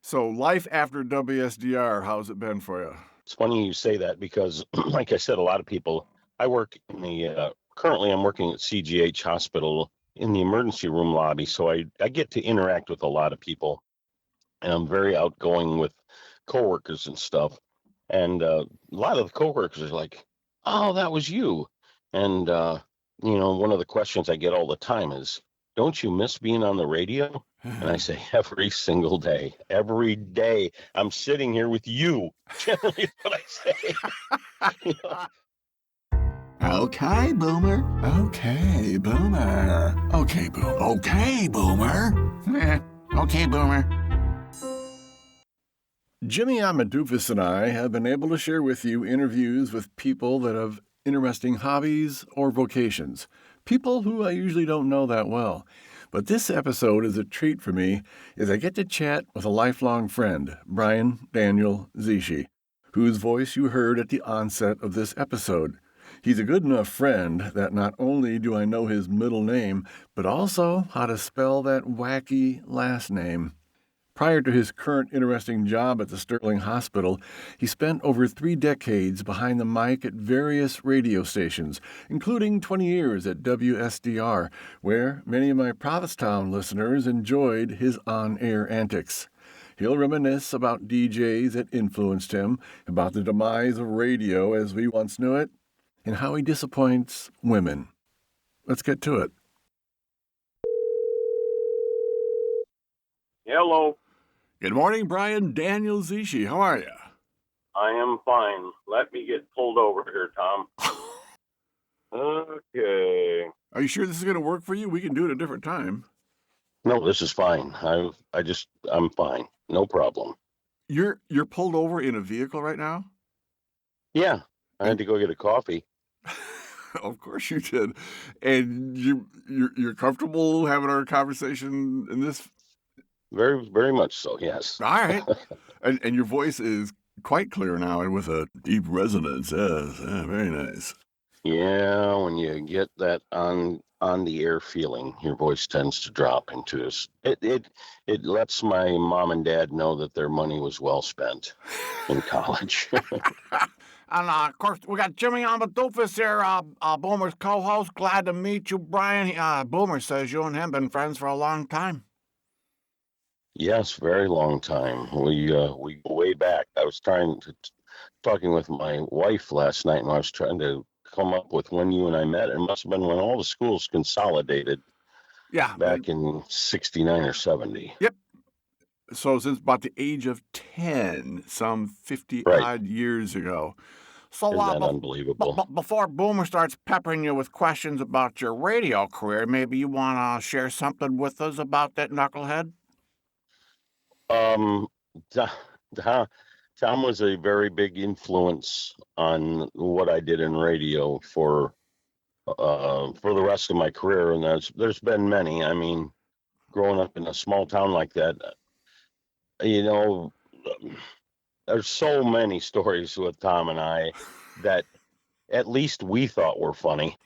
So life after WSDR, how's it been for you? It's funny you say that because, like I said, a lot of people. I work in currently I'm working at CGH Hospital in the emergency room lobby, so I get to interact with a lot of people, and I'm very outgoing with coworkers and stuff. And a lot of the coworkers are like, "Oh, that was you," and one of the questions I get all the time is, "Don't you miss being on the radio?" And I say, every single day, every day, I'm sitting here with you. Generally, is what I say. You know? Okay, Boomer. Okay, Boomer. Okay, Boomer. Okay, Boomer. Okay, Boomer. Jimmy Ahmuhdoofus and I have been able to share with you interviews with people that have interesting hobbies or vocations, people who I usually don't know that well. But this episode is a treat for me as I get to chat with a lifelong friend, Brian Daniel Zschiesche, whose voice you heard at the onset of this episode. He's a good enough friend that not only do I know his middle name, but also how to spell that wacky last name. Prior to his current interesting job at the Sterling Hospital, he spent over 3 decades behind the mic at various radio stations, including 20 years at WSDR, where many of my Prophetstown listeners enjoyed his on-air antics. He'll reminisce about DJs that influenced him, about the demise of radio as we once knew it, and how he disappoints women. Let's get to it. Hello, Good morning, Brian Daniel Zschiesche. How are you? I am fine. Let me get pulled over here, Tom. Okay. Are you sure this is going to work for you? We can do it a different time. No, this is fine. I'm fine. No problem. You're pulled over in a vehicle right now? Yeah, I had to go get a coffee. Of course you did. And you're comfortable having our conversation in this? Very, very much so, yes. All right. And your voice is quite clear now and with a deep resonance. Yes, yeah, very nice. Yeah, when you get that on the air feeling, your voice tends to drop into this. It lets my mom and dad know that their money was well spent in college. And, of course, we got Jimmy Ahmuhdoofus here, Boomer's co-host. Glad to meet you, Brian. Boomer says you and him been friends for a long time. Yes, very long time. We go way back. I was talking with my wife last night, and I was trying to come up with when you and I met. It must have been when all the schools consolidated. Yeah. Back in 69 or 70. Yep. So since about the age of 10, some 50 Right. odd years ago. So Isn't that unbelievable? before Boomer starts peppering you with questions about your radio career, maybe you want to share something with us about that knucklehead? Tom was a very big influence on what I did in radio for the rest of my career, and there's been many. I mean, growing up in a small town like that, you know, there's so many stories with Tom and I that at least we thought were funny,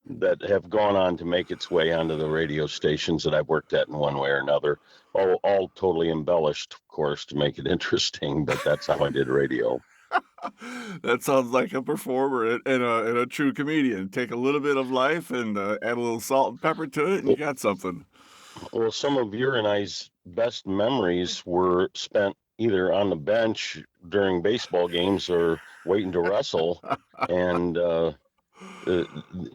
that have gone on to make its way onto the radio stations that I've worked at in one way or another. All totally embellished, of course, to make it interesting, but that's how I did radio. That sounds like a performer and a true comedian. Take a little bit of life and add a little salt and pepper to it, and you got something. Well, some of your and I's best memories were spent either on the bench during baseball games or waiting to wrestle. And,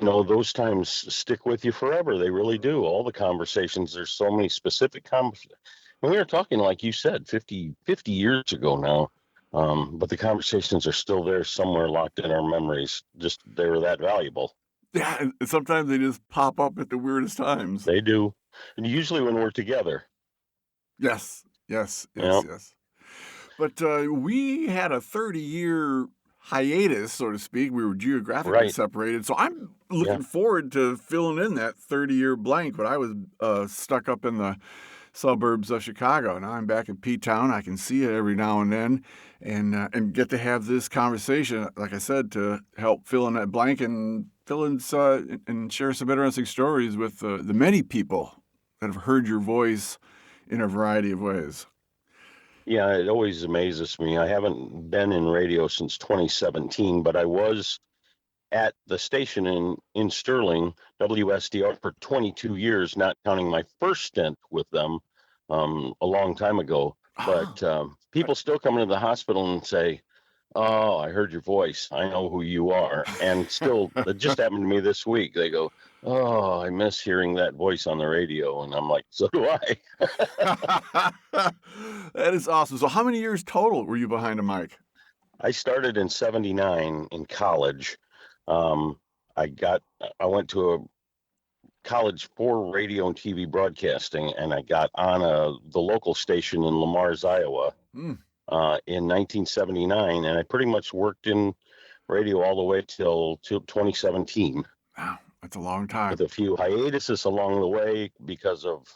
those times stick with you forever. They really do. All the conversations, there's so many specific conversations. And we were talking, like you said, 50 years ago now. But the conversations are still there somewhere locked in our memories. Just they were that valuable. Yeah, and sometimes they just pop up at the weirdest times. They do. And usually when we're together. Yes. Yep. But we had a 30-year hiatus, so to speak. We were geographically Right. separated. So I'm looking forward to filling in that 30-year blank. But I was stuck up in the suburbs of Chicago. Now I'm back in P-Town. I can see it every now and then and get to have this conversation, like I said, to help fill in that blank and fill in and share some interesting stories with the many people that have heard your voice in a variety of ways. Yeah, it always amazes me. I haven't been in radio since 2017, but I was at the station in Sterling, WSDR, for 22 years, not counting my first stint with them a long time ago. Ah, But people still come into the hospital and say, "Oh, I heard your voice. I know who you are." And still, it just happened to me this week. They go, "Oh, I miss hearing that voice on the radio," and I'm like, "So do I." that is awesome. So how many years total were you behind a mic? I started in '79 in college. Um, I got I went to a college for radio and TV broadcasting, and I got on the local station in Lamars, Iowa, Mm, in 1979, and I pretty much worked in radio all the way till 2017, wow, that's a long with time. a few hiatuses along the way because of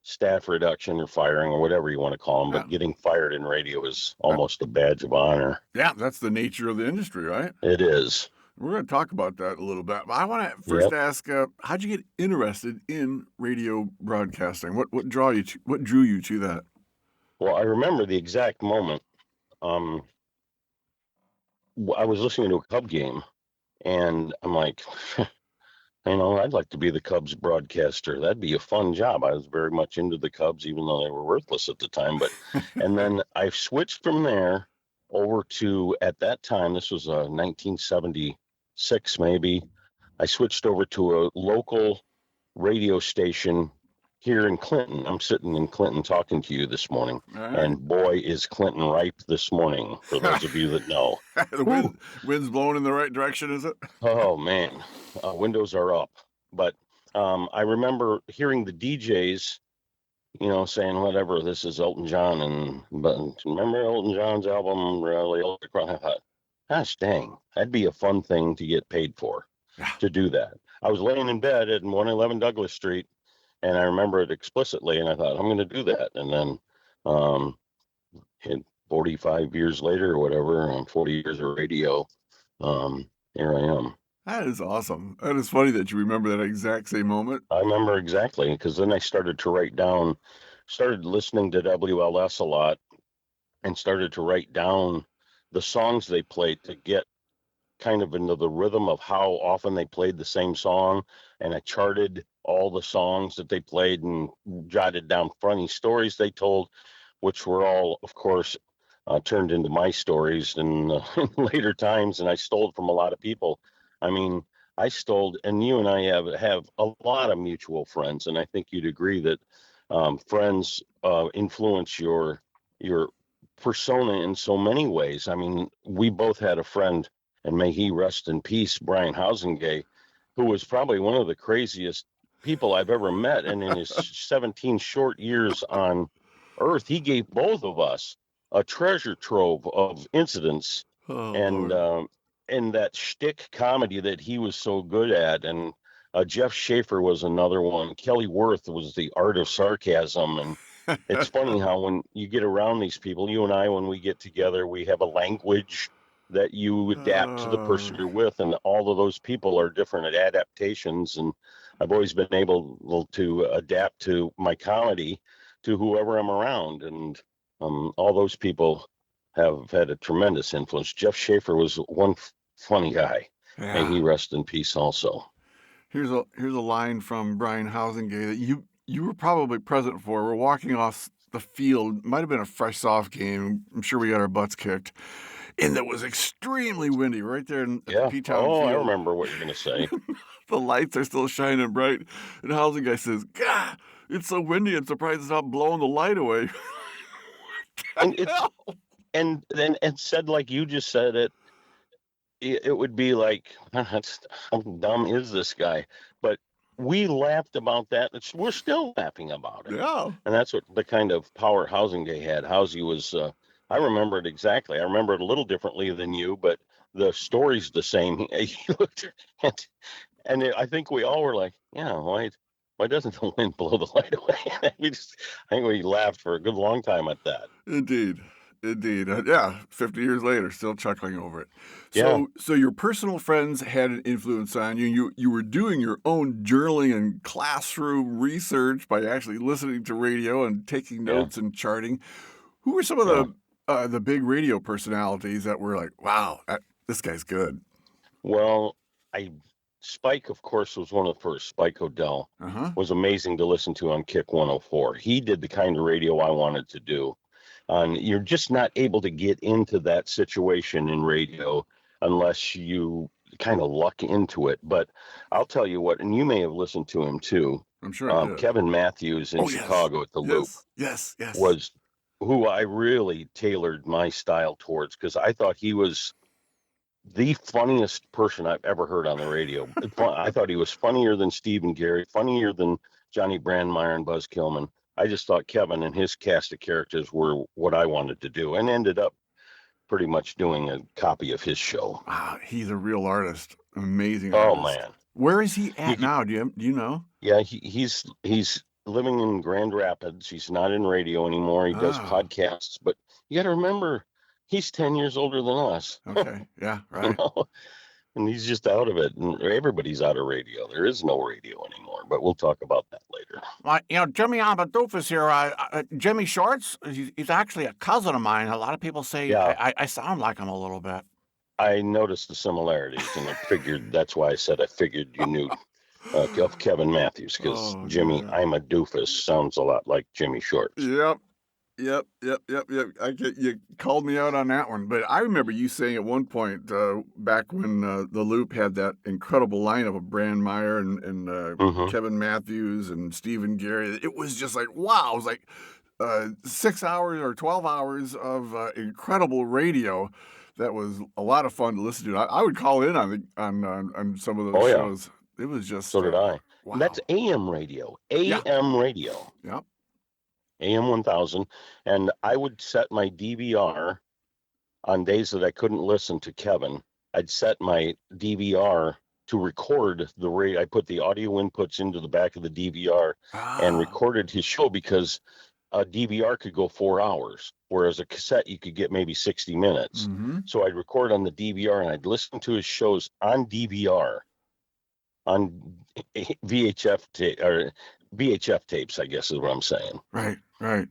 staff reduction or firing or whatever you want to call them. Yeah, But getting fired in radio is that- almost a badge of honor. yeah, that's the nature of the industry, right? It is. We're going to talk about that a little bit. But I want to first Yep. ask, how'd you get interested in radio broadcasting? What drew you to that? Well, I remember the exact moment. Um, I was listening to a Cub game, and I'm like, I'd like to be the Cubs broadcaster. That'd be a fun job. I was very much into the Cubs, even though they were worthless at the time. But, and then I switched from there over to, at that time, this was 1976 maybe. I switched over to a local radio station here in Clinton. I'm sitting in Clinton talking to you this morning, All right. and boy, is Clinton ripe this morning, for those of you that know. The wind's blowing in the right direction, is it? Oh man, windows are up. But I remember hearing the DJs, saying whatever. This is Elton John, but remember Elton John's album, Really? I thought, gosh dang, that'd be a fun thing to get paid for, Yeah. to do that. I was laying in bed at 111 Douglas Street, and I remember it explicitly, and I thought, I'm going to do that. And then, and 45 years later or whatever, 40 years of radio, here I am. That is awesome. That is funny that you remember that exact same moment. I remember exactly, because then I started to write down, started listening to WLS a lot, and started to write down the songs they played to get kind of into the rhythm of how often they played the same song. And I charted all the songs that they played and jotted down funny stories they told, which were all, of course, turned into my stories in later times. And I stole from a lot of people. I mean, I stole, and you and I have a lot of mutual friends, and I think you'd agree that friends influence your persona in so many ways. I mean, we both had a friend, and may he rest in peace, Brian Housengay, who was probably one of the craziest people I've ever met. And in his 17 short years on Earth, he gave both of us a treasure trove of incidents Oh, and Lord. and that shtick comedy that he was so good at. And Jeff Schaefer was another one. Kelly Worth was the art of sarcasm. And it's funny how when you get around these people, you and I, when we get together, we have a language that you adapt to the person you're with, and all of those people are different adaptations. And I've always been able to adapt to my comedy to whoever I'm around, and all those people have had a tremendous influence. Jeff Schaefer was one funny guy, and he Yeah. rest in peace also. Here's a line from Brian Housengay that you were probably present for. We're walking off the field. Might have been a fresh soft game. I'm sure we got our butts kicked. And it was extremely windy right there at the Yeah. P-Town Oh, I field. remember what you're going to say. The lights are still shining bright. And Housengay says, God, it's so windy. I'm surprised it's not blowing the light away. And it's and said like you just said it. It would be like, how dumb is this guy? But we laughed about that. We're still laughing about it. Yeah. And that's what the kind of power Housengay had. Housey was, I remember it exactly. I remember it a little differently than you, but the story's the same. He looked and I think we all were like, yeah, why doesn't the wind blow the light away? I think we laughed for a good long time at that. Indeed. Yeah, 50 years later, still chuckling over it. Yeah. So your personal friends had an influence on you. You were doing your own journaling and classroom research by actually listening to radio and taking Yeah. notes and charting. Who were some of Yeah. the big radio personalities that were like, wow, this guy's good? Well, Spike, of course, was one of the first. Spike Odell Uh-huh. was amazing to listen to on Kick 104. He did the kind of radio I wanted to do. And you're just not able to get into that situation in radio unless you kind of luck into it. But I'll tell you what, and you may have listened to him too. I'm sure I did. Kevin Matthews in Oh, yes. Chicago at the Loop Yes. was who I really tailored my style towards because I thought he was the funniest person I've ever heard on the radio. I thought he was funnier than Stephen Gary, funnier than Johnny Brandmeier and Buzz Kilman. I just thought Kevin and his cast of characters were what I wanted to do, and ended up pretty much doing a copy of his show. Ah, he's a real artist, amazing Oh artist. man, Where is he at now? Do you know? yeah, he's living in Grand Rapids. He's not in radio anymore. He does podcasts, but you got to remember, he's 10 years older than us. Okay, yeah, right. You know? And he's just out of it. And everybody's out of radio. There is no radio anymore, but we'll talk about that later. Well, Jimmy Ahmuhdoofus here, Jimmy Shorts, he's actually a cousin of mine. A lot of people say I sound like him a little bit. I noticed the similarities, and I figured that's why I said I figured you knew of Kevin Matthews, because Jimmy Ahmuhdoofus sounds a lot like Jimmy Shorts. Yep. You called me out on that one, but I remember you saying at one point back when the Loop had that incredible lineup of Brandmeier and Kevin Matthews and Stephen Gary. It was just like, wow! It was like 6 hours or 12 hours of incredible radio. That was a lot of fun to listen to. I would call in on some of those shows. It was just so did I. Wow. And that's AM radio. AM radio. Yep. AM 1000, and I would set my DVR on days that I couldn't listen to Kevin. I'd set my DVR to record the radio. I put the audio inputs into the back of the DVR and recorded his show, because a DVR could go 4 hours, whereas a cassette you could get maybe 60 minutes. So I'd record on the DVR and I'd listen to his shows on DVR, on VHF tapes, I guess is what I'm saying. Right.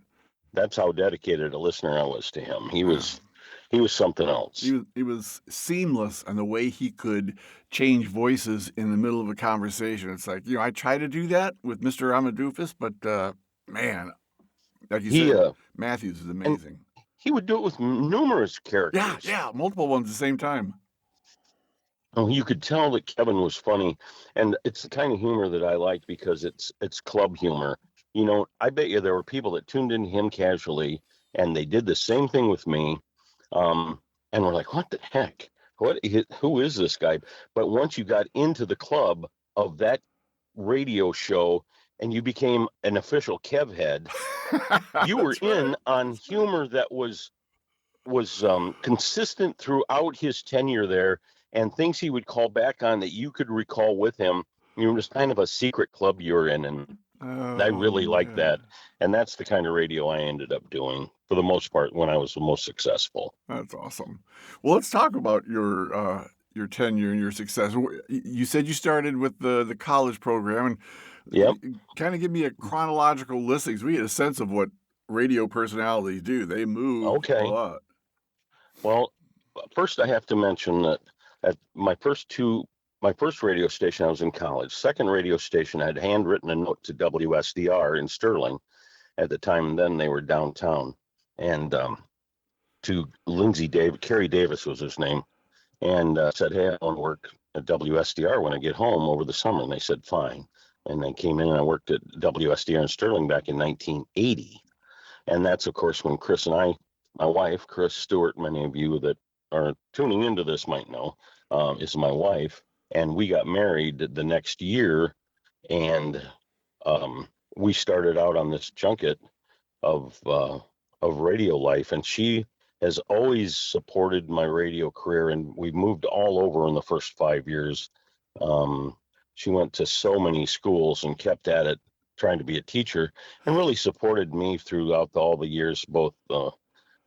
That's how dedicated a listener I was to him. He was something else. He was seamless in the way he could change voices in the middle of a conversation. It's like, I try to do that with Mr. Ahmuhdoofus, but man, like you said, Matthews is amazing. He would do it with numerous characters. Yeah, multiple ones at the same time. Oh, you could tell that Kevin was funny, and it's the kind of humor that I liked because it's club humor. I bet you there were people that tuned into him casually, and they did the same thing with me, and were like, "What the heck? Who is this guy?" But once you got into the club of that radio show, and you became an official Kev head, you were in on humor that was consistent throughout his tenure there. And things he would call back on that you could recall with him. It was kind of a secret club you were in, and I really liked that. And that's the kind of radio I ended up doing for the most part when I was the most successful. That's awesome. Well, let's talk about your tenure and your success. You said you started with the college program, and kind of give me a chronological list, because we get a sense of what radio personalities do. They move a lot. Well, first I have to mention that at my first radio station, I was in college. Second radio station, I had handwritten a note to WSDR in Sterling at the time. Then they were downtown, and to Carrie Davis was his name, and said, "Hey, I want to work at WSDR when I get home over the summer." And they said, "Fine." And they came in, and I worked at WSDR in Sterling back in 1980. And that's, of course, when Chris and I, my wife, Chris Stewart, many of you that are tuning into this might know, is my wife, and we got married the next year, and we started out on this junket of radio life, and she has always supported my radio career, and we moved all over in the first 5 years. She went to so many schools and kept at it, trying to be a teacher, and really supported me throughout all the years, both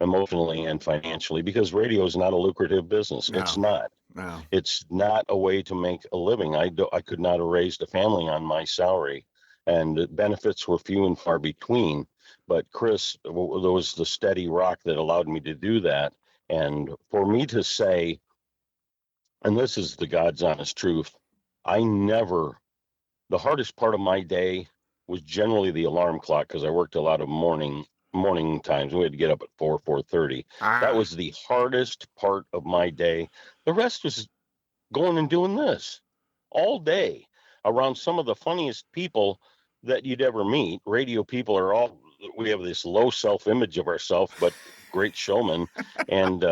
emotionally and financially, because radio is not a lucrative business. No. It's not. No. It's not a way to make a living. I could not have raised a family on my salary, and the benefits were few and far between. but Chris was the steady rock that allowed me to do that. And for me to say, and this is the God's honest truth, I never, the hardest part of my day was generally the alarm clock because I worked a lot of morning times. We had to get up at 4:30. That Ah. was the hardest part of my day. The rest was going and doing this all day around some of the funniest people that you'd ever meet. Radio people are all, we have this low self-image of ourselves, but great showmen. And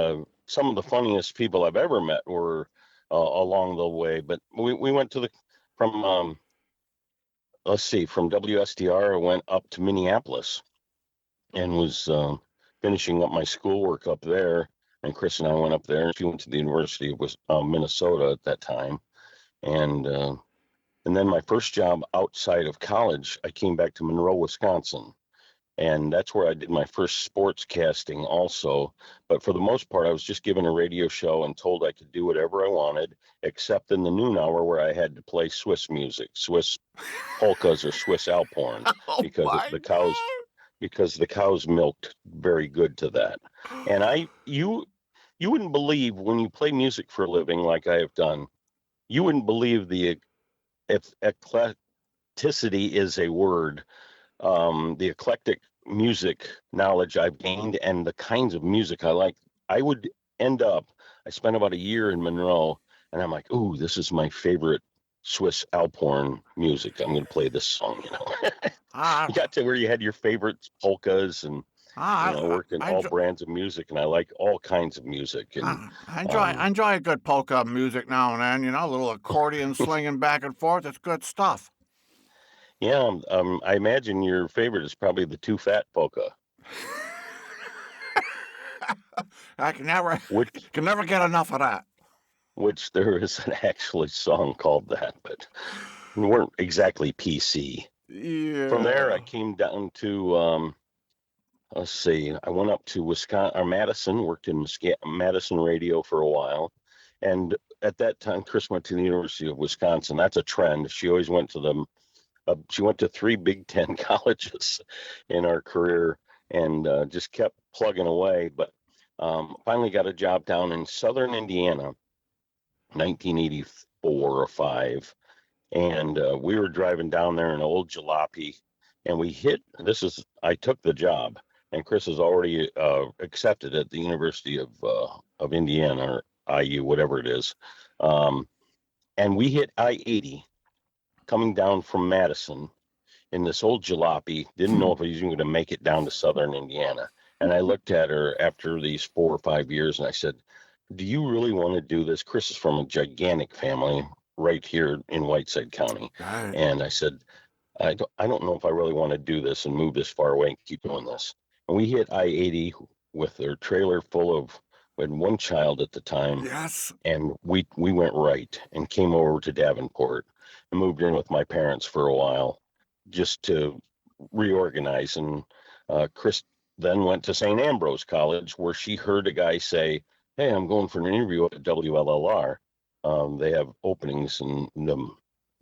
some of the funniest people I've ever met were along the way. But we went to from let's see, from WSDR, I went up to Minneapolis and was finishing up my schoolwork up there. And Chris and I went up there, and she went to the University of Minnesota at that time. And then my first job outside of college, I came back to Monroe, Wisconsin. And that's where I did my first sports casting also. But for the most part, I was just given a radio show and told I could do whatever I wanted, except in the noon hour where I had to play Swiss music, Swiss polkas or Swiss Alphorn, Oh because my the cows milked very good to that. And you wouldn't believe, when you play music for a living like I have done, you wouldn't believe if eclecticity is a word, the eclectic music knowledge I've gained and the kinds of music I like. I would end up, I spent about a year in Monroe, and I'm like, ooh, this is my favorite Swiss Alphorn music. I'm going to play this song, you know. Ah, You got to where you had your favorite polkas and, ah, worked in I, all enjoy, brands of music, and I like all kinds of music. And I enjoy a good polka music now and then. You know, a little accordion slinging back and forth. It's good stuff. yeah, I imagine your favorite is probably the Too Fat polka, I which can never get enough of that. there is an actually song called that, but we weren't exactly PC. From there, I Yeah. came down to let's see, I went up to Wisconsin or Madison, worked in Madison radio for a while, and at that time, Chris went to the University of Wisconsin. That's a trend. She always went to them. She went to 3 Big Ten colleges in our career, and just kept plugging away. But finally got a job down in Southern Indiana, 1984 or 5, and we were driving down there in an old jalopy, and we hit. I took the job, and Chris has already accepted at the University of Indiana or IU, whatever it is, and we hit I-80 coming down from Madison in this old jalopy. Didn't know if I was even going to make it down to Southern Indiana. And I looked at her after these 4 or 5 years, and I said, do you really want to do this? Chris is from a gigantic family right here in Whiteside County. Right. And I said, I don't know if I really want to do this and move this far away and keep doing this. And we hit I-80 with their trailer full of, we had 1 child at the time. Yes. And we went right and came over to Davenport and moved in with my parents for a while just to reorganize. And Chris then went to St. Ambrose College, where she heard a guy say, hey, I'm going for an interview at WLLR. They have openings in the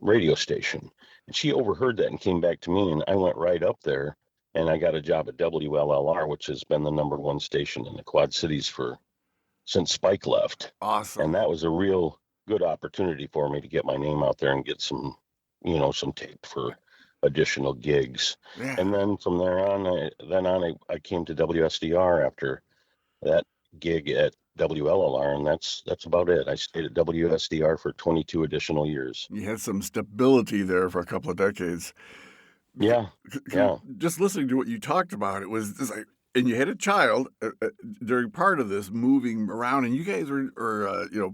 radio station. And she overheard that and came back to me, and I went right up there, and I got a job at WLLR, which has been the #1 station in the Quad Cities since Spike left. Awesome. And that was a real good opportunity for me to get my name out there and get some tape for additional gigs. Yeah. And then from there on, I came to WSDR after that gig at WLLR, and that's about it. I stayed at WSDR for 22 additional years. You had some stability there for a couple of decades. Yeah, yeah. Just listening to what you talked about, it was just like, and you had a child during part of this moving around, and you guys were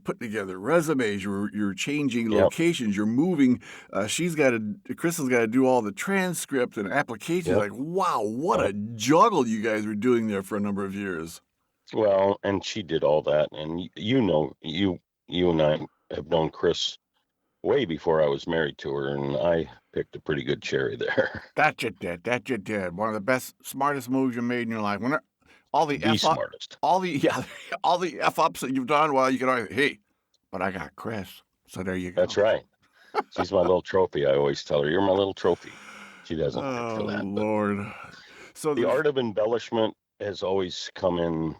putting together resumes. You're changing locations. You're moving. Chris has got to do all the transcript and applications. Yep. Like, wow, what a juggle you guys were doing there for a number of years. Well, and she did all that, and you and I have known Chris way before I was married to her, and I picked a pretty good cherry there. That you did. One of the best, smartest moves you made in your life. When all the smartest, all the F ups that you've done, well, you can always, hey, but I got Chris, so there you go. That's right. She's my little trophy. I always tell her, you're my little trophy. She doesn't like for that. Oh, Lord. So The art of embellishment has always come in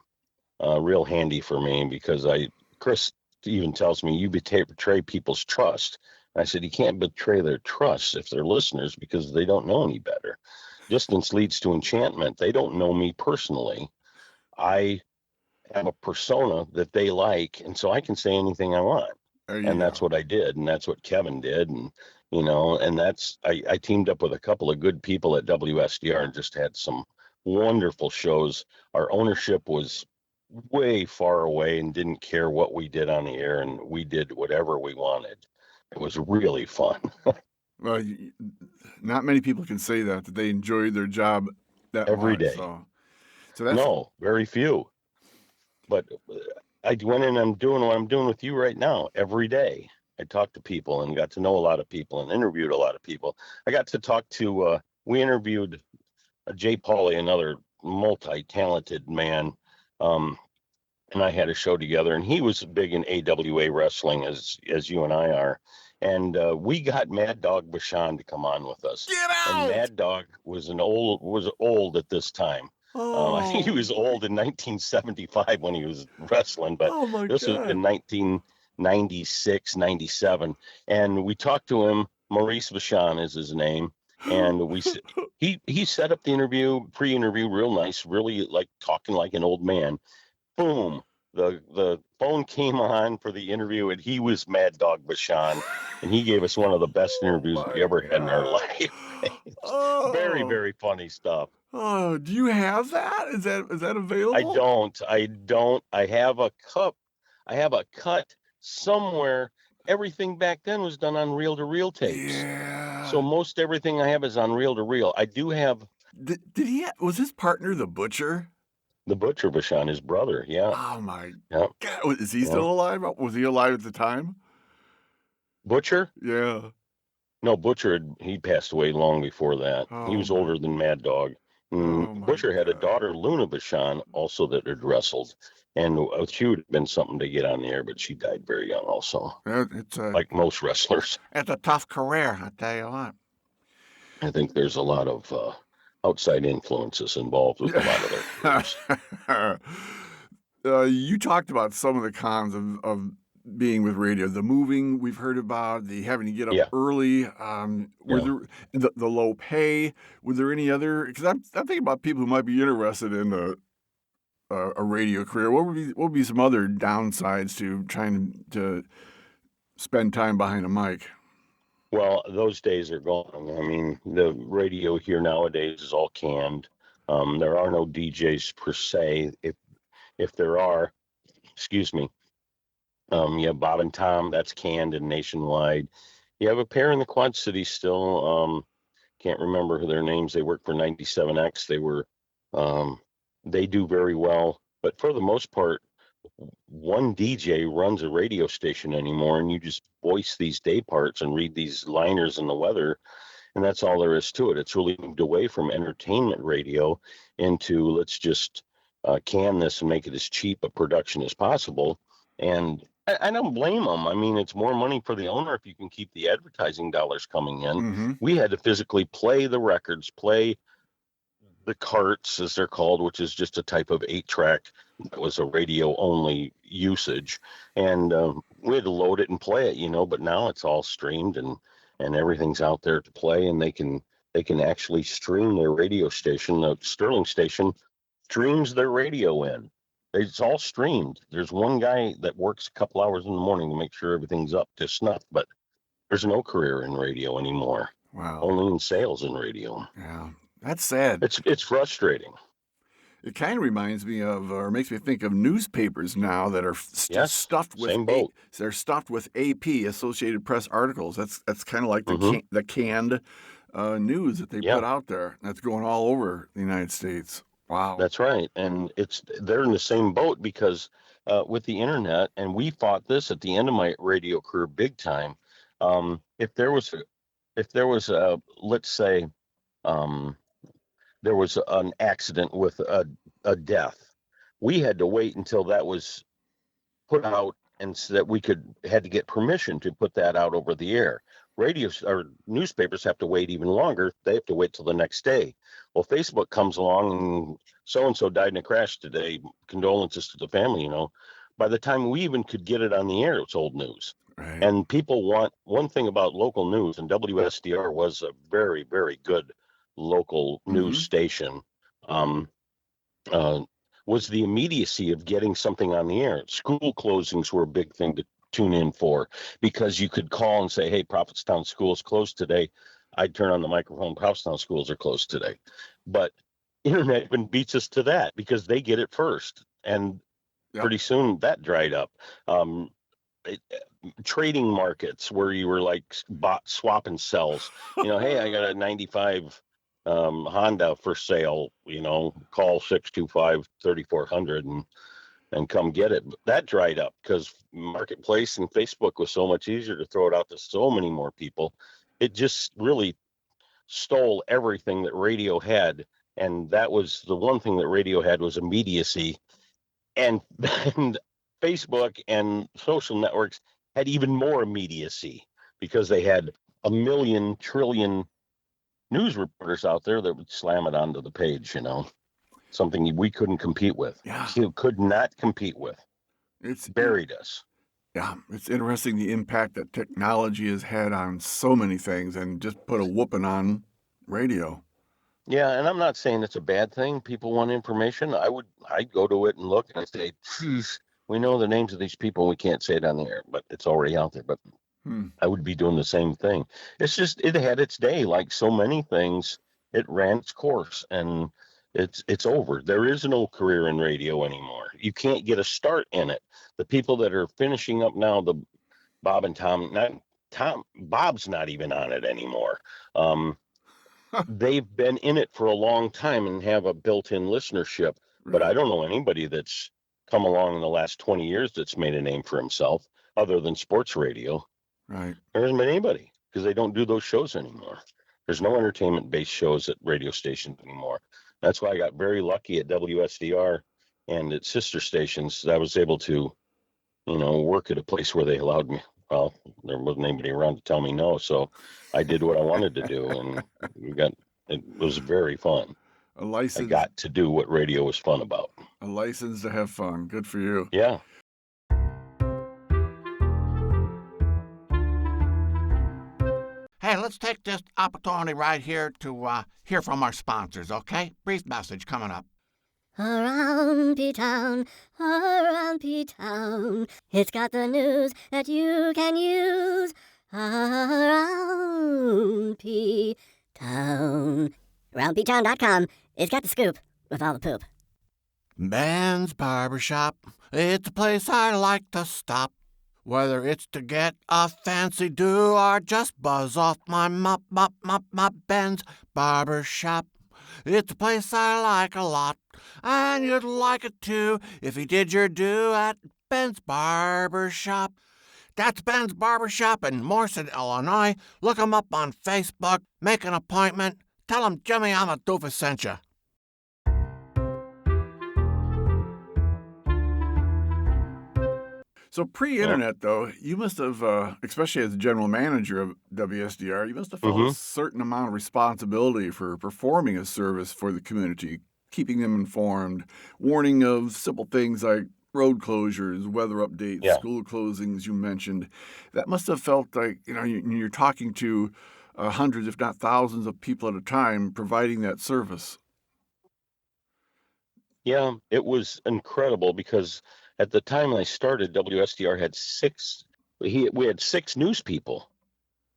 real handy for me because Chris even tells me you betray people's trust. And I said, you can't betray their trust if they're listeners because they don't know any better. Distance leads to enchantment. They don't know me personally. I have a persona that they like, and so I can say anything I want. there you And that's go. what I did, and that's what Kevin did, and and I teamed up with a couple of good people at WSDR and just had some wonderful shows. Our ownership was way far away and didn't care what we did on the air, and we did whatever we wanted. It was really fun. Well, not many people can say that they enjoyed their job that Every much. day. So that's No, very few. But I went in and I'm doing what I'm doing with you right now every day. I talked to people and got to know a lot of people and interviewed a lot of people. I got to talk to, we interviewed Jay Pauley, another multi-talented man. And I had a show together, and he was big in AWA wrestling as you and I are. And we got Mad Dog Bashan to come on with us. get And out. Mad Dog was old at this time. I think he Oh, was old in 1975 when he was wrestling, but oh my this was God. in 1996, 97. And we talked to him. Maurice Bashan is his name. And he set up the pre-interview real nice, really like talking like an old man. Boom. The phone came on for the interview, and he was Mad Dog Bashan, and he gave us one of the best Oh interviews we my ever had in our God. life. Very, Oh. very funny stuff. Oh, do you have that? Is that I available? don't. I have a cup. I have a cut somewhere. Everything back then was done on reel-to-reel tapes. So Yeah. most everything I have is on reel-to-reel. I do have Did he was his partner the butcher? the Butcher Bashan, his brother. Yeah. Oh my Yeah. God. Is he Yeah. still alive? Was he alive at the time? Butcher? Yeah. No, Butcher, he passed away long before that. He Oh was my older than Mad Dog. oh my Butcher had a God. daughter, Luna Bashan, also that had wrestled. And she would have been something to get on the air, but she died very young also, It's like most wrestlers. a tough career, I tell you what. I think there's a lot of outside influences involved with a lot of their careers. You talked about some of the cons of being with radio. The moving we've heard about, the having to get up Yeah, early. Were yeah. there the low pay? Were there any other? Because I'm thinking about people who might be interested in a radio career. What would be some other downsides to trying to spend time behind a mic? Well, those days are gone. I mean, the radio here nowadays is all canned. There are no DJs per se. If there are, excuse me, you have Bob and Tom, that's canned and nationwide. You have a pair in the Quad Cities still. Can't remember who their names. They work for 97X. Um, they do very well, but for the most part, one DJ runs a radio station anymore, and you just voice these day parts and read these liners in the weather, and that's all there is to it. It's really moved away from entertainment radio into let's just can this and make it as cheap a production as possible. And I don't blame them. I mean, it's more money for the owner if you can keep the advertising dollars coming in. Mm-hmm. We had to physically play the records, play the carts, as they're called, which is just a type of 8-track that was a radio only usage. And we had to load it and play it, but now it's all streamed and everything's out there to play, and they can actually stream their radio station. The Sterling station streams their radio in. It's all streamed. There's one guy that works a couple hours in the morning to make sure everything's up to snuff, but there's no career in radio anymore. Wow. Only in sales in radio. Yeah. That's sad. It's frustrating. It kind of reminds me of, or makes me think of newspapers now that are Yes, stuffed with same boat. they're stuffed with AP, Associated Press articles. That's kind of like Mm-hmm. the canned news that they Yeah, put out there. That's going all over the United States. Wow. that's right. And they're in the same boat because with the internet, and we fought this at the end of my radio career big time. If there was a, let's say, um, there was an accident with a death, we had to wait until that was put out, and so that we had to get permission to put that out over the air. or newspapers have to wait even longer. They have to wait till the next day. Well, Facebook comes along and so-and-so died in a crash today. Condolences to the family, By the time we even could get it on the air, it's old news. Right. And people want one thing about local news, and WSDR was a very, very good local news station. Was the immediacy of getting something on the air. School closings were a big thing to tune in for, because you could call and say, hey, Prophetstown School is closed today. I'd turn on the microphone, Prophetstown Schools are closed today. But internet even beats us to that, because they get it first. And pretty soon that dried up. Trading markets where you were like swapping cells. Hey, I got a 95 Honda for sale, call 625-3400 and come get it. That dried up because Marketplace and Facebook was so much easier to throw it out to so many more people. It just really stole everything that radio had. And that was the one thing that radio had, was immediacy. And Facebook and social networks had even more immediacy, because they had a million trillion news reporters out there that would slam it onto the page, something we couldn't compete with. Yeah. You could not compete with. It's buried us. Yeah, it's interesting the impact that technology has had on so many things, and just put a whooping on radio. Yeah, and I'm not saying it's a bad thing. People want information. I'd go to it and look, and I'd say, geez, we know the names of these people. We can't say it on the air, but it's already out there. But I would be doing the same thing. It's just, it had its day. Like so many things, it ran its course, and it's over. There is no career in radio anymore. You can't get a start in it. The people that are finishing up now, the Bob and Tom, Bob's not even on it anymore. They've been in it for a long time and have a built-in listenership, but I don't know anybody that's come along in the last 20 years that's made a name for himself other than sports radio. Right. There hasn't been anybody, because they don't do those shows anymore. There's no entertainment-based shows at radio stations anymore. That's why I got very lucky at WSDR and its sister stations. I was able to, work at a place where they allowed me. Well, there wasn't anybody around to tell me no, so I did what I wanted to do, and it was very fun. A license. I got to do what radio was fun about. A license to have fun. Good for you. Yeah. Hey, let's take this opportunity right here to hear from our sponsors, okay? Brief message coming up. Around P-Town, it's got the news that you can use. Around P-Town. AroundPtown.com, it's got the scoop with all the poop. Ben's Barbershop, it's a place I like to stop. Whether it's to get a fancy do or just buzz off my mop, Ben's Barbershop. It's a place I like a lot, and you'd like it too if you did your do at Ben's Barbershop. That's Ben's Barbershop in Morrison, Illinois. Look 'em up on Facebook. Make an appointment. Tell 'em Jimmy Ahmuhdoofus sent you. So pre-internet, though, you must have, especially as general manager of WSDR, you must have felt a certain amount of responsibility for performing a service for the community, keeping them informed, warning of simple things like road closures, weather updates, school closings you mentioned. That must have felt like, you're talking to hundreds, if not thousands of people at a time providing that service. Yeah, it was incredible, because at the time I started, WSDR had we had 6 news people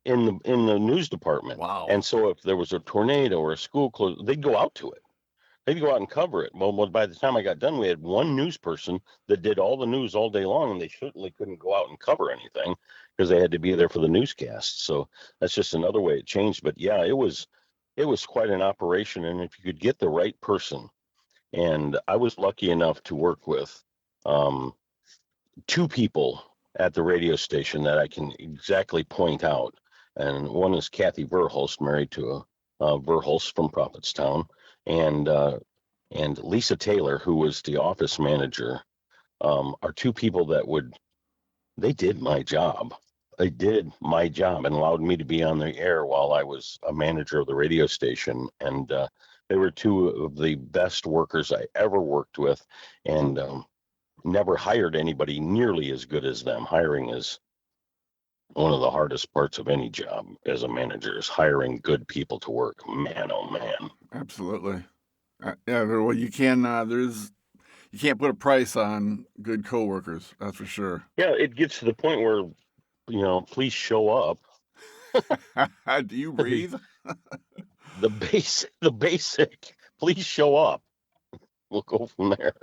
in the news department. Wow. And so if there was a tornado or a school close, they'd go out to it. They'd go out and cover it. Well, by the time I got done, we had one news person that did all the news all day long, and they certainly couldn't go out and cover anything because they had to be there for the newscasts. So that's just another way it changed. But yeah, it was quite an operation. And if you could get the right person, and I was lucky enough to work with 2 people at the radio station that I can exactly point out. And one is Kathy Verhulst, married to a Verhulst from Prophetstown, and Lisa Taylor, who was the office manager, are 2 people that they did my job. I did my job and allowed me to be on the air while I was a manager of the radio station. And they were two of the best workers I ever worked with, and never hired anybody nearly as good as them. Hiring is one of the hardest parts of any job as a manager, is hiring good people to work. Man, oh man. Absolutely. Yeah, well, you can't put a price on good coworkers. That's for sure. Yeah, it gets to the point where, please show up. Do you breathe? The basic, please show up. We'll go from there.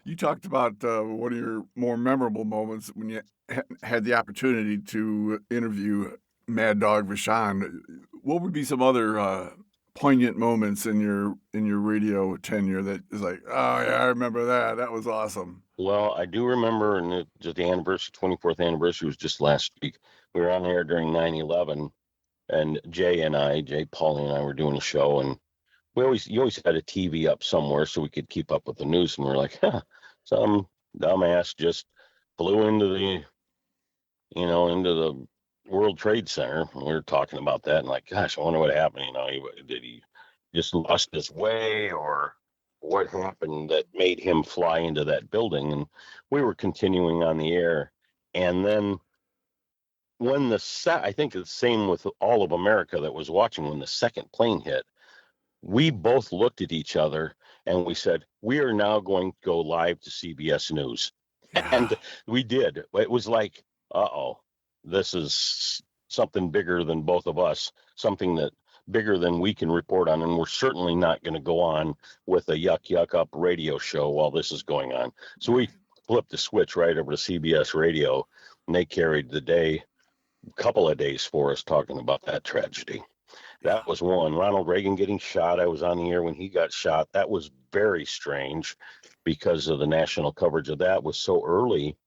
You talked about one of your more memorable moments when you had the opportunity to interview Mad Dog Vachon. What would be some other poignant moments in your radio tenure that is like, oh yeah, I remember that. That was awesome. Well, I do remember, and the anniversary, 24th anniversary was just last week. We were on air during 9/11, and Jay Pauly and I were doing a show, and you always had a TV up somewhere so we could keep up with the news. And we're like, some dumbass just flew into the World Trade Center. And we were talking about that, and like, gosh, I wonder what happened. Did he just lost his way, or what happened that made him fly into that building? And we were continuing on the air, and then when I think it's the same with all of America that was watching, when the second plane hit, we both looked at each other and we said, we are now going to go live to CBS News. Yeah. And we did. It was like, uh-oh, this is something bigger than both of us, something that bigger than we can report on. And we're certainly not going to go on with a yuck up radio show while this is going on. So we flipped the switch right over to CBS Radio, and they carried the day, a couple of days for us, talking about that tragedy. That was one. Ronald Reagan getting shot. I was on the air when he got shot. That was very strange because of the national coverage of that was so early.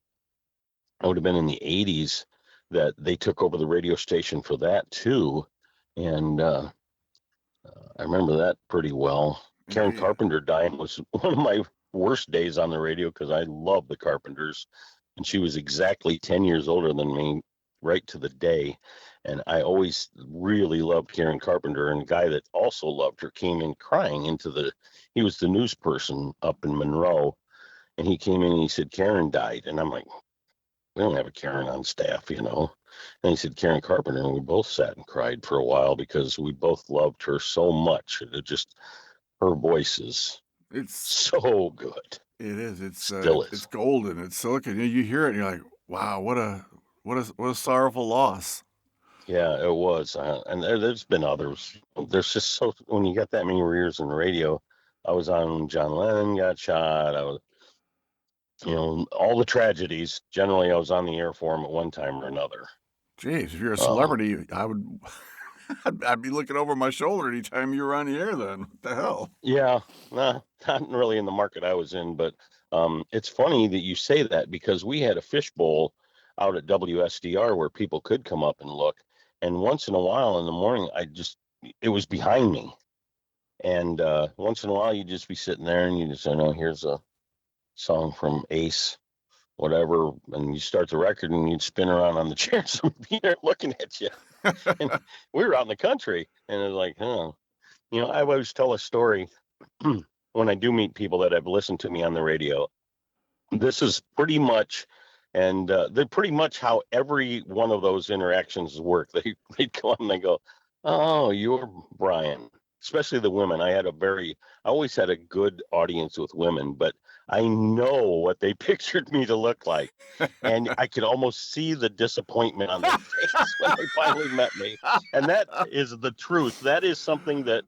I would have been in the 80s that they took over the radio station for that too. And I remember that pretty well. Karen Carpenter dying was one of my worst days on the radio because I love the Carpenters. And she was exactly 10 years older than me, right to the day. And I always really loved Karen Carpenter, and a guy that also loved her came in crying he was the news person up in Monroe, and he came in and he said, Karen died. And I'm like, we don't have a Karen on staff, And he said, Karen Carpenter, and we both sat and cried for a while because we both loved her so much. Her voice is so good. It is. It's still is. It's golden. It's silicon. You hear it and you're like, wow, what a sorrowful loss. Yeah, it was. And there's been others. There's just when you got that many years in the radio, I was on when John Lennon got shot. I was, all the tragedies. Generally, I was on the air for them at one time or another. Jeez, if you're a celebrity, I'd be looking over my shoulder anytime you were on the air then. What the hell? Yeah, not really in the market I was in, but it's funny that you say that because we had a fishbowl out at WSDR where people could come up and look. And once in a while in the morning, it was behind me. And once in a while, you'd just be sitting there and you just say, no, here's a song from Ace, whatever. And you start the record and you'd spin around on the chair. Somebody be there looking at you. And we were out in the country. And it's like, I always tell a story when I do meet people that have listened to me on the radio. This is pretty much. And they're pretty much how every one of those interactions work. They'd come up and they go, oh, you're Brian, especially the women. I always had a good audience with women, but I know what they pictured me to look like. And I could almost see the disappointment on their face when they finally met me. And that is the truth. That is something that,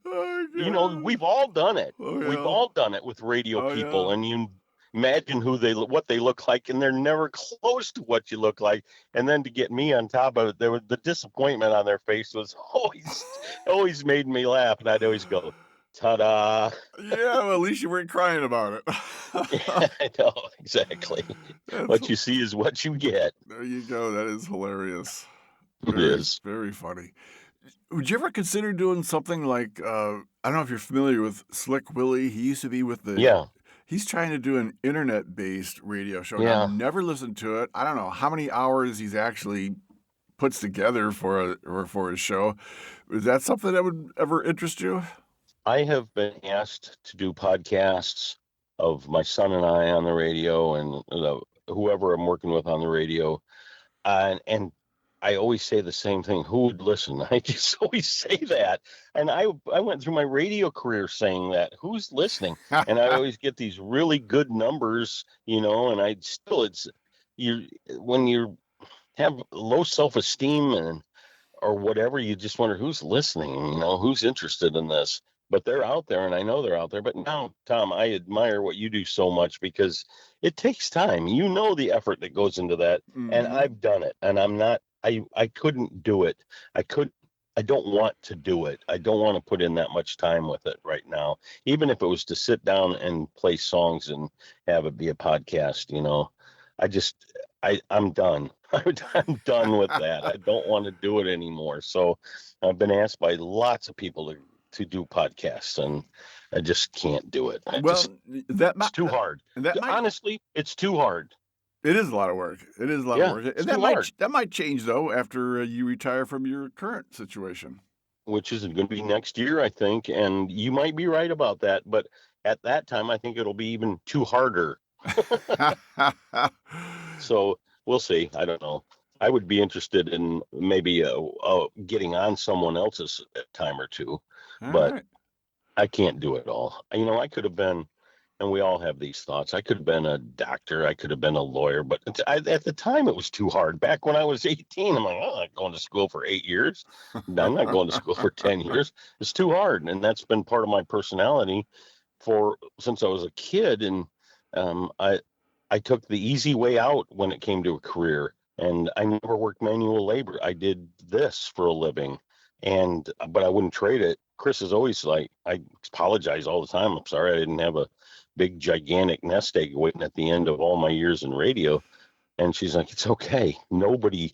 we've all done it. Oh, yeah. We've all done it with radio people. Yeah. And you imagine what they look like, and they're never close to what you look like. And then to get me on top of it, the disappointment on their face was always made me laugh, and I'd always go, ta-da. Yeah, well, at least you weren't crying about it. Yeah, I know, exactly. What you see is what you get. There you go. That is hilarious. It is. Very funny. Would you ever consider doing something like, I don't know if you're familiar with Slick Willie. He used to be with the... Yeah. He's trying to do an internet-based radio show. Now, Yeah. I've never listened to it. I don't know how many hours he's actually puts together for his show. Is that something that would ever interest you? I have been asked to do podcasts of my son and I on the radio, and whoever I'm working with on the radio. And I always say the same thing. Who would listen? I just always say that. And I went through my radio career saying that. Who's listening? And I always get these really good numbers, and when you have low self-esteem or whatever, you just wonder who's listening, who's interested in this. But they're out there, and I know they're out there. But now, Tom, I admire what you do so much because it takes time. You know the effort that goes into that, and I've done it, and I couldn't do it. I don't want to do it. I don't want to put in that much time with it right now. Even if it was to sit down and play songs and have it be a podcast, I'm done. I'm done with that. I don't want to do it anymore. So I've been asked by lots of people to do podcasts, and I just can't do it. It's too hard. Honestly, it's too hard. It is a lot of work. It is a lot of work. And that might change, though, after you retire from your current situation. Which is going to be next year, I think. And you might be right about that. But at that time, I think it'll be even too harder. So we'll see. I don't know. I would be interested in maybe getting on someone else's time or two. But I can't do it all. I could have been, and we all have these thoughts, I could have been a doctor, I could have been a lawyer, but at the time it was too hard. Back when I was 18, I'm like, I'm not going to school for 8 years. I'm not going to school for 10 years. It's too hard. And that's been part of my personality since I was a kid. And I took the easy way out when it came to a career. And I never worked manual labor. I did this for a living. But I wouldn't trade it. Chris is always like, I apologize all the time. I'm sorry I didn't have a big, gigantic nest egg waiting at the end of all my years in radio. And she's like, it's okay. Nobody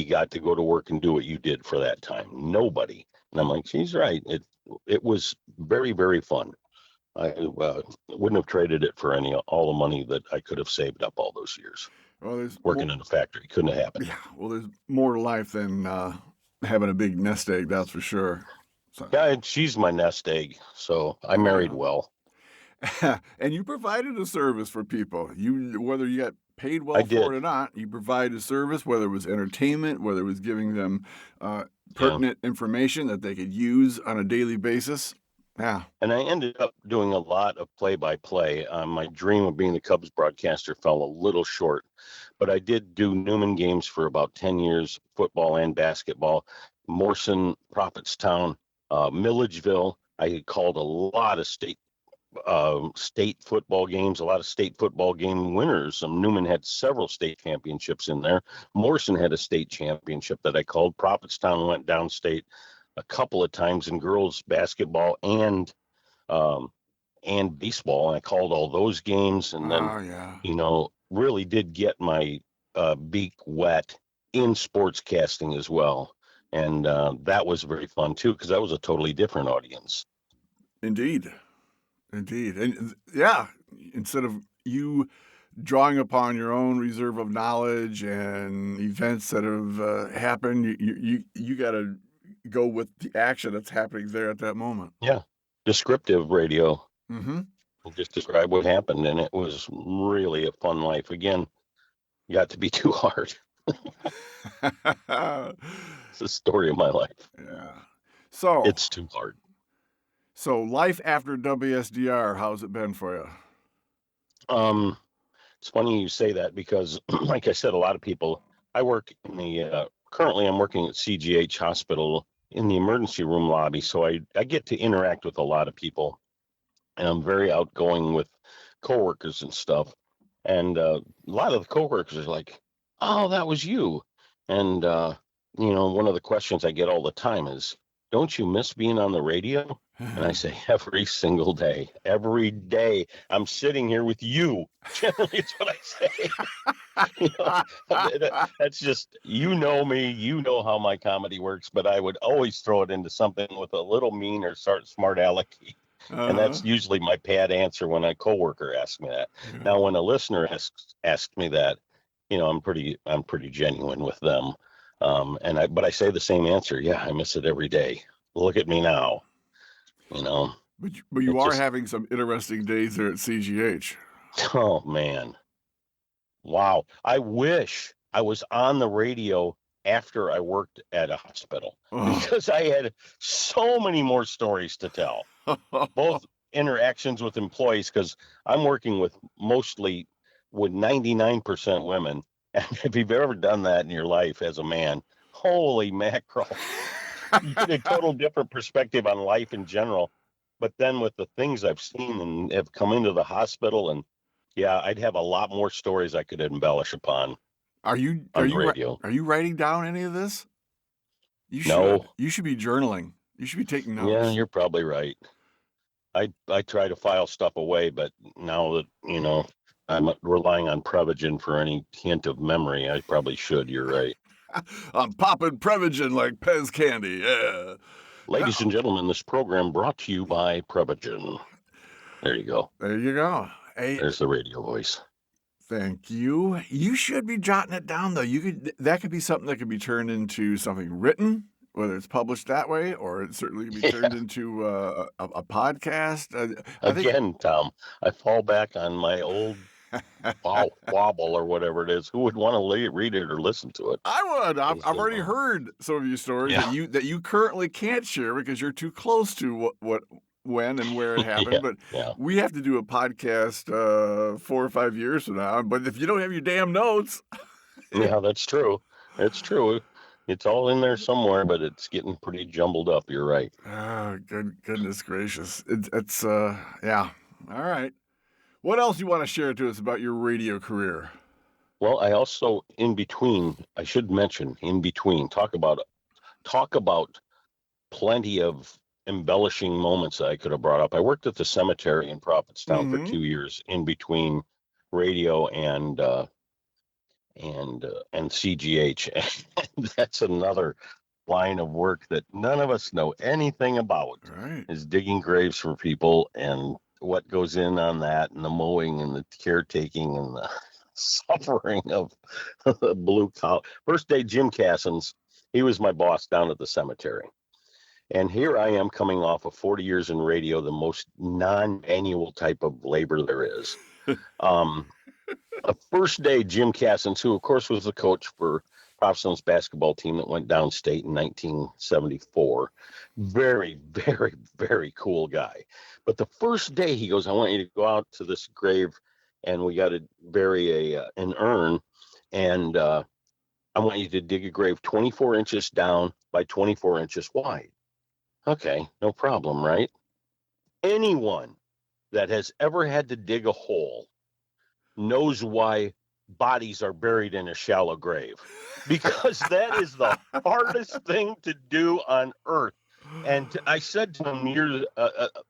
got to go to work and do what you did for that time. Nobody. And I'm like, she's right. It was very, very fun. I wouldn't have traded it for all the money that I could have saved up all those years. Well, there's working in a factory. Couldn't have happened. Yeah. Well, there's more to life than having a big nest egg, that's for sure. So. Yeah, and she's my nest egg, so I married well. And you provided a service for people. Whether you got paid well for it or not, you provided a service, whether it was entertainment, whether it was giving them pertinent information that they could use on a daily basis. Yeah. And I ended up doing a lot of play-by-play. My dream of being the Cubs broadcaster fell a little short, but I did do Newman games for about 10 years, football and basketball, Morrison, Prophetstown, Milledgeville. I called a lot of state football games, a lot of state football game winners. Newman had several state championships in there. Morrison had a state championship that I called. Prophetstown went downstate a couple of times in girls basketball and baseball. And I called all those games, and then really did get my beak wet in sportscasting as well. And that was very fun too, because that was a totally different audience. Indeed. And instead of you drawing upon your own reserve of knowledge and events that have happened, you got to go with the action that's happening there at that moment. Yeah. Descriptive radio. Mm-hmm. We'll just describe what happened, and it was really a fun life. Again, got to be too hard. It's the story of my life. Yeah. So it's too hard. So life after WSDR, how's it been for you? It's funny you say that because, like I said, a lot of people, I work in currently I'm working at CGH Hospital in the emergency room lobby. So I get to interact with a lot of people, and I'm very outgoing with coworkers and stuff. And a lot of the coworkers are like, oh, that was you. And, one of the questions I get all the time is, don't you miss being on the radio? And I say, every single day, I'm sitting here with you. Generally, it's what I say. That's just, me, how my comedy works, but I would always throw it into something with a little mean or smart alecky. And Uh-huh. that's usually my pat answer when a coworker asks me that. Yeah. Now, when a listener asks me that, I'm pretty genuine with them. But I say the same answer. Yeah, I miss it every day. Look at me now. But you It are just, having some interesting days there at CGH. oh man, wow. I wish I was on the radio after I worked at a hospital Oh. because I had so many more stories to tell. Both interactions with employees, because I'm working with 99% women. And if you've ever done that in your life as a man, holy mackerel, you get a total different perspective on life in general. But then with the things I've seen and have come into the hospital, and yeah, I'd have a lot more stories I could embellish upon Are you on the radio. are you writing down any of this? You should. No, You should be journaling. You should be taking yeah, notes. you're probably right. I try to file stuff away, but now that I'm relying on Prevagen for any hint of memory, I probably should. You're right. I'm popping Prevagen like Pez candy. Yeah. Ladies and gentlemen, this program brought to you by Prevagen. There you go. There you go. Hey, There's the radio voice. thank you. You should be jotting it down though. That could be something that could be turned into something written, whether it's published that way, or it certainly could be turned into a podcast. I think Again, Tom, I fall back on my old wobble or whatever it is. Who would want to read it or listen to it? I would. I've So, already heard some of your stories Yeah. that you currently can't share because you're too close to what when and where it happened. Yeah, But yeah. we have to do a podcast 4 or 5 years from now. But if you don't have your damn notes, Yeah, that's true. It's true. It's all in there somewhere, but it's getting pretty jumbled up. You're right. oh, goodness gracious, it's yeah. All right. What else you want to share to us about your radio career? Well, I also in between, I should mention in between, talk about plenty of embellishing moments that I could have brought up. I worked at the cemetery in Prophetstown for Mhm. 2 years in between radio and CGH. And that's another line of work that none of us know anything about, Right. is digging graves for people and what goes in on that, and the mowing and the caretaking and the suffering of the blue collar. First day, Jim Cassins, he was my boss down at the cemetery. And here I am coming off of 40 years in radio, the most non-manual type of labor there is. The first day, Jim Cassins, who of course was the coach for Prophetstown's basketball team that went downstate in 1974, very, very, very cool guy. But the first day he goes, I want you to go out to this grave and we got to bury an urn. And I want you to dig a grave 24 inches down by 24 inches wide. Okay, no problem, right? Anyone that has ever had to dig a hole knows why bodies are buried in a shallow grave, because that is the hardest thing to do on earth. And I said to him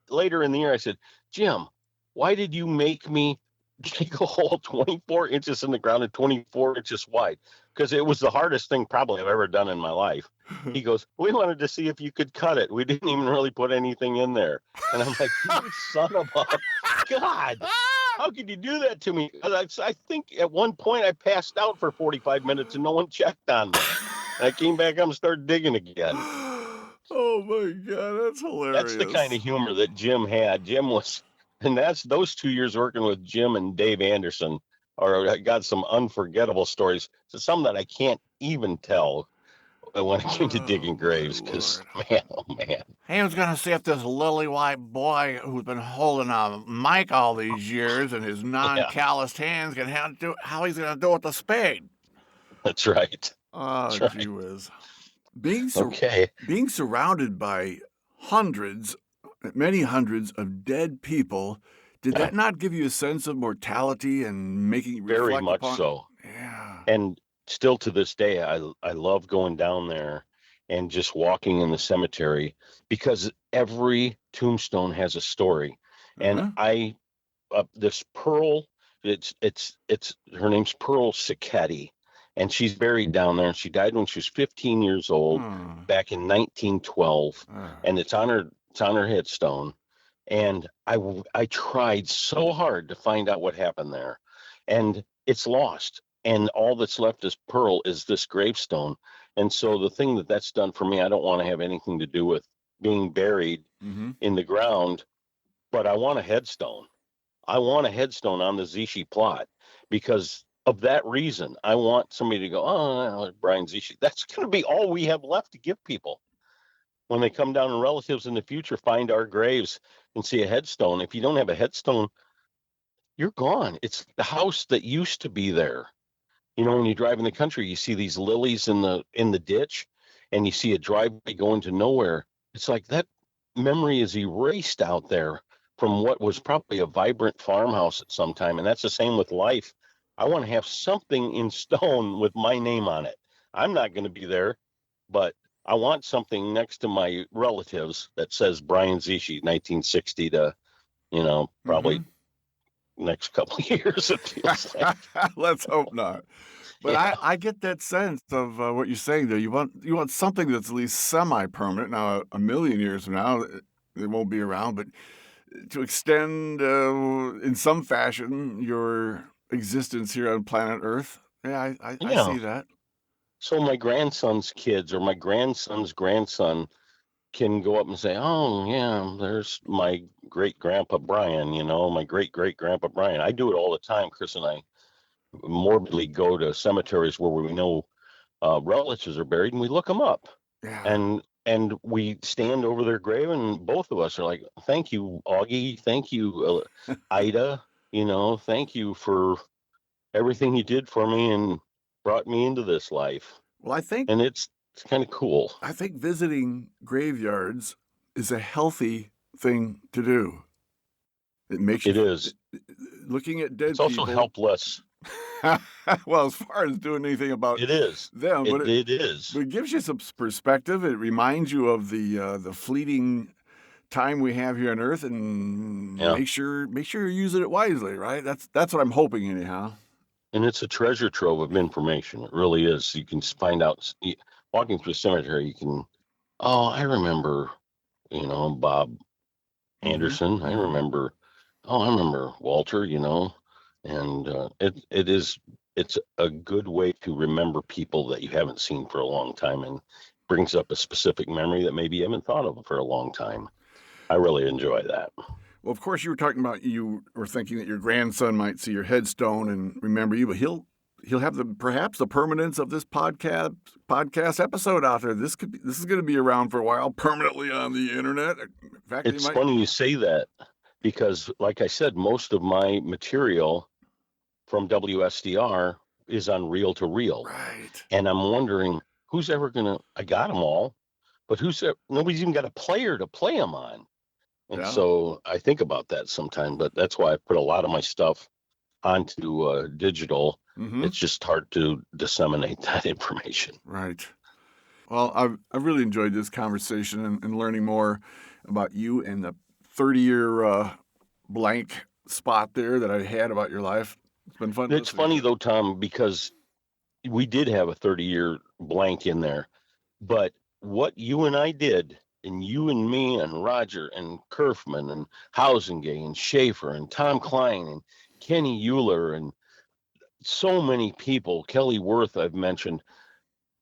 later in the year, I said, Jim, why did you make me dig a hole 24 inches in the ground and 24 inches wide? Because it was the hardest thing probably I've ever done in my life. He goes, we wanted to see if you could cut it. We didn't even really put anything in there. And I'm like, you son of a God. How could you do that to me? I think at one point I passed out for 45 minutes and no one checked on me. And I came back up and started digging again. Oh my God, that's hilarious. That's the kind of humor that Jim had. And that's those 2 years working with Jim and Dave Anderson, I got some unforgettable stories. So some that I can't even tell when it came to digging graves, because man, oh man. He was going to see if this lily white boy who's been holding a mic all these years in his non-calloused hands how he's going to do it with the spade. That's right. Oh, That's right. gee whiz. Being surrounded by many hundreds of dead people, did that not give you a sense of mortality and making you reflect Very much upon? so. Yeah. And still to this day, I love going down there and just walking in the cemetery, because every tombstone has a story. And this Pearl, it's her name's Pearl Sicchetti, and she's buried down there. And she died when she was 15 years old back in 1912, and it's on her headstone. And I tried so hard to find out what happened there, and it's lost. And all that's left is Pearl is this gravestone. And so the thing that's done for me, I don't want to have anything to do with being buried Mm-hmm. in the ground, but I want a headstone. I want a headstone on the Zschiesche plot because of that reason. I want somebody to go, oh, Brian Zschiesche. That's going to be all we have left to give people. When they come down and relatives in the future find our graves and see a headstone, if you don't have a headstone, you're gone. It's the house that used to be there. You know, when you drive in the country, you see these lilies in the ditch, and you see a driveway going to nowhere. It's like that memory is erased out there from what was probably a vibrant farmhouse at some time. And that's the same with life. I want to have something in stone with my name on it. I'm not going to be there, but I want something next to my relatives that says Brian Zschiesche, 1960 to, probably next couple of years, it feels like. Let's hope not. But Yeah. I get that sense of what you're saying there. You want something that's at least semi-permanent. Now, a million years from now, it won't be around, but to extend in some fashion your existence here on planet Earth. Yeah, I Yeah. see that. So my grandson's kids or my grandson's grandson can go up and say, oh, yeah, there's my great-grandpa Brian, my great-great-grandpa Brian. I do it all the time. Chris and I morbidly go to cemeteries where we know relatives are buried, and we look them up. Yeah. And we stand over their grave, and both of us are like, thank you, Augie. Thank you, Ida. Thank you for everything you did for me and brought me into this life. Well, I think And it's kind of cool. visiting graveyards is a healthy thing to do. It makes It you is. looking at dead It's also people. helpless. Well, as far as doing anything about It is. them, but It is. it gives you some perspective. It reminds you of the fleeting time we have here on Earth, and Yeah. make sure you're using it wisely, right? That's what I'm hoping, anyhow. And it's a treasure trove of information. It really is. You can find out, walking through a cemetery, you can, I remember, Bob Anderson. I remember Walter, and it's a good way to remember people that you haven't seen for a long time and brings up a specific memory that maybe you haven't thought of for a long time. I really enjoy that. Well, of course, you were talking about you were thinking that your grandson might see your headstone and remember you, but he'll have perhaps the permanence of this podcast episode out there. This is going to be around for a while, permanently on the internet. In fact, It's funny you say that because, like I said, most of my material from WSDR is on reel to reel. Right. And I'm wondering who's ever I got them all, but nobody's even got a player to play them on. And so I think about that sometime, but that's why I put a lot of my stuff onto digital. It's just hard to disseminate that information. Right. Well, I've really enjoyed this conversation and learning more about you and the 30-year blank spot there that I had about your life. It's been fun. It's funny, though, Tom, because we did have a 30-year blank in there. But what you and I did, and you and me and Roger and Kerfman and Housengay and Schaefer and Tom Klein and Kenny Euler and so many people, Kelly Worth I've mentioned,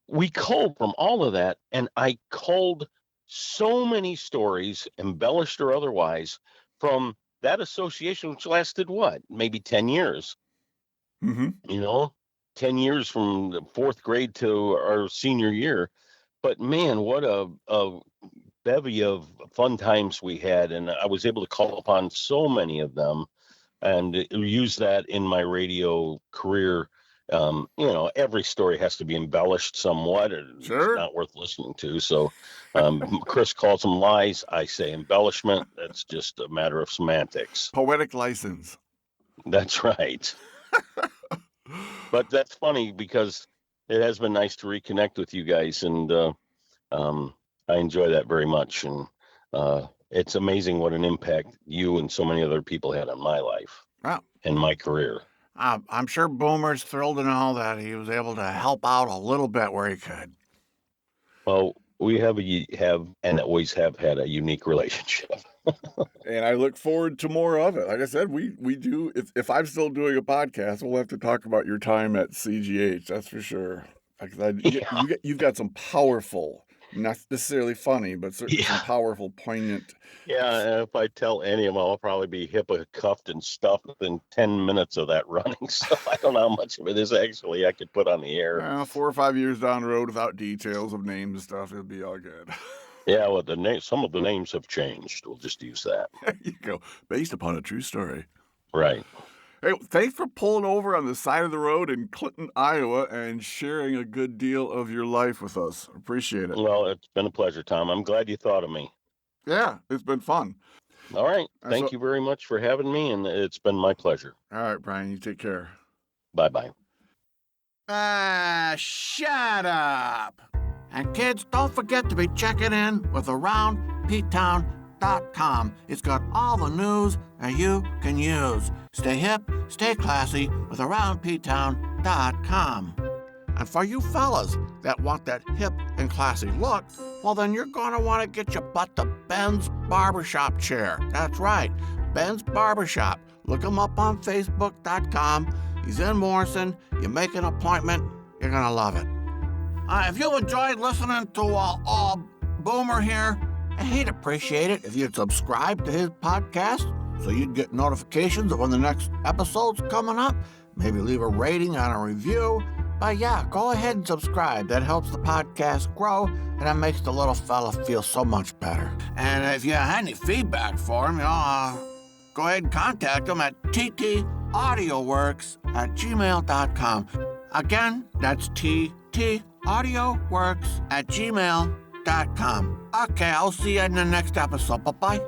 we culled from all of that, and I culled so many stories, embellished or otherwise, from that association, which lasted what, maybe 10 years. 10 years from the fourth grade to our senior year. But man, what a bevy of fun times we had, and I was able to call upon so many of them and use that in my radio career. Every story has to be embellished somewhat, or it's not worth listening to. So Chris calls them lies. I say embellishment. That's just a matter of semantics. Poetic license. That's right. But that's funny because it has been nice to reconnect with you guys, and I enjoy that very much. And it's amazing what an impact you and so many other people had on my life and my career. I'm sure Boomer's thrilled to know that he was able to help out a little bit where he could. Well, We have and always have had a unique relationship. And I look forward to more of it. Like I said, we do. If I'm still doing a podcast, we'll have to talk about your time at CGH. That's for sure. You've got some powerful, not necessarily funny, but certainly some powerful, poignant. Yeah, and if I tell any of them, I'll probably be cuffed and stuffed within 10 minutes of that running. So I don't know how much of it is actually I could put on the air. 4 or 5 years down the road without details of names and stuff, it'll be all good. Yeah, well, some of the names have changed. We'll just use that. There you go. Based upon a true story. Right. Hey, thanks for pulling over on the side of the road in Clinton, Iowa, and sharing a good deal of your life with us. Appreciate it. Well, it's been a pleasure, Tom. I'm glad you thought of me. Yeah, it's been fun. All right. Thank you very much for having me, and it's been my pleasure. All right, Brian, you take care. Bye-bye. Shut up! And kids, don't forget to be checking in with AroundPtown.com. It's got all the news that you can use. Stay hip, stay classy with AroundPtown.com. And for you fellas that want that hip and classy look, well, then you're going to want to get your butt to Ben's Barbershop chair. That's right, Ben's Barbershop. Look him up on Facebook.com. He's in Morrison. You make an appointment, you're going to love it. If you enjoyed listening to Boomer here, he'd appreciate it if you'd subscribe to his podcast so you'd get notifications of when the next episode's coming up. Maybe leave a rating on a review. But yeah, go ahead and subscribe. That helps the podcast grow, and that makes the little fella feel so much better. And if you had any feedback for him, go ahead and contact him at ttaudioworks@gmail.com. Again, that's ttaudioworks@gmail.com. Okay, I'll see you in the next episode. Bye-bye.